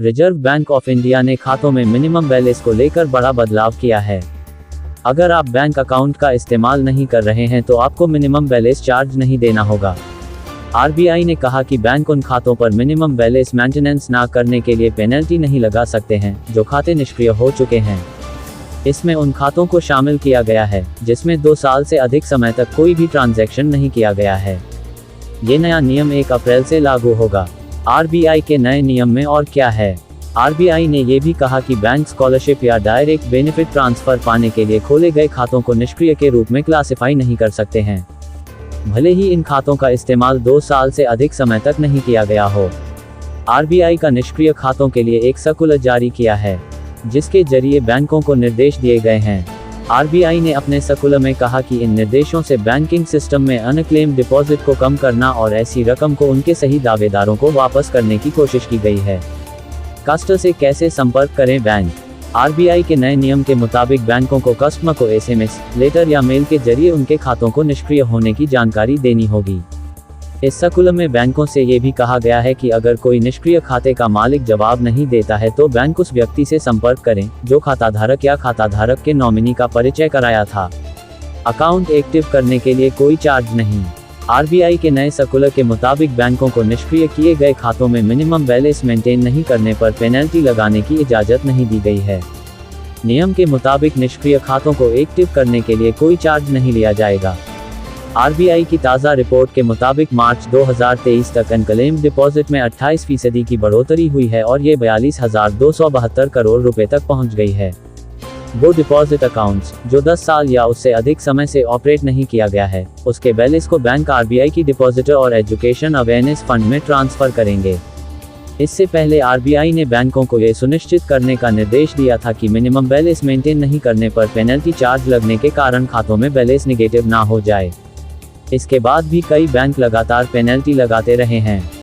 Reserve bank of India ने खातों में मिनिमम बैलेंस को लेकर बड़ा बदलाव किया है। अगर आप बैंक अकाउंट का इस्तेमाल नहीं कर रहे हैं तो आपको मिनिमम बैलेंस चार्ज नहीं देना होगा। आरबीआई ने कहा कि बैंक उन खातों पर मिनिमम बैलेंस मेंटेनेंस ना करने के लिए पेनल्टी नहीं लगा सकते हैं जो खाते निष्क्रिय हो चुके हैं। इसमें उन खातों को शामिल किया गया है जिसमें 2 साल से अधिक समय तक कोई भी ट्रांजैक्शन नहीं किया गया है। ये नया नियम 1 अप्रैल से लागू होगा। आरबीआई के नए नियम में और क्या है? आरबीआई ने ये भी कहा कि बैंक स्कॉलरशिप या डायरेक्ट बेनिफिट ट्रांसफर पाने के लिए खोले गए खातों को निष्क्रिय के रूप में क्लासिफाई नहीं कर सकते हैं, भले ही इन खातों का इस्तेमाल 2 साल से अधिक समय तक नहीं किया गया हो। आरबीआई का निष्क्रिय खातों के लिए एक सर्कुलर जारी किया है जिसके जरिए बैंकों को निर्देश दिए गए हैं। आरबीआई ने अपने सर्कुलर में कहा कि इन निर्देशों से बैंकिंग सिस्टम में अनक्लेम डिपॉजिट को कम करना और ऐसी रकम को उनके सही दावेदारों को वापस करने की कोशिश की गई है। कस्टमर से कैसे संपर्क करें? बैंक आरबीआई के नए नियम के मुताबिक बैंकों को कस्टमर को एसएमएस, लेटर या मेल के जरिए उनके खातों को निष्क्रिय होने की जानकारी देनी होगी। इस सर्कुलर में बैंकों से ये भी कहा गया है कि अगर कोई निष्क्रिय खाते का मालिक जवाब नहीं देता है तो बैंक उस व्यक्ति से संपर्क करें जो खाताधारक या खाताधारक के नॉमिनी का परिचय कराया था। अकाउंट एक्टिव करने के लिए कोई चार्ज नहीं। आरबीआई के नए सर्कुलर के मुताबिक बैंकों को निष्क्रिय किए गए खातों में मिनिमम बैलेंस मेंटेन नहीं करने पर पेनल्टी लगाने की इजाज़त नहीं दी गई है। नियम के मुताबिक निष्क्रिय खातों को एक्टिव करने के लिए कोई चार्ज नहीं लिया जाएगा। आरबीआई की ताज़ा रिपोर्ट के मुताबिक मार्च 2023 तक अनक्लेम्ड डिपॉजिट में 28% की बढ़ोतरी हुई है और ये 42,272 करोड़ रुपए तक पहुंच गई है। वो डिपॉजिट अकाउंट्स जो 10 साल या उससे अधिक समय से ऑपरेट नहीं किया गया है, उसके बैलेंस को बैंक आरबीआई की डिपॉजिटर और एजुकेशन अवेयरनेस फंड में ट्रांसफर करेंगे। इससे पहले आरबीआई ने बैंकों को यह सुनिश्चित करने का निर्देश दिया था कि मिनिमम बैलेंस मेंटेन नहीं करने पर पेनल्टी चार्ज लगने के कारण खातों में बैलेंस नेगेटिव ना हो जाए। इसके बाद भी कई बैंक लगातार पेनल्टी लगाते रहे हैं।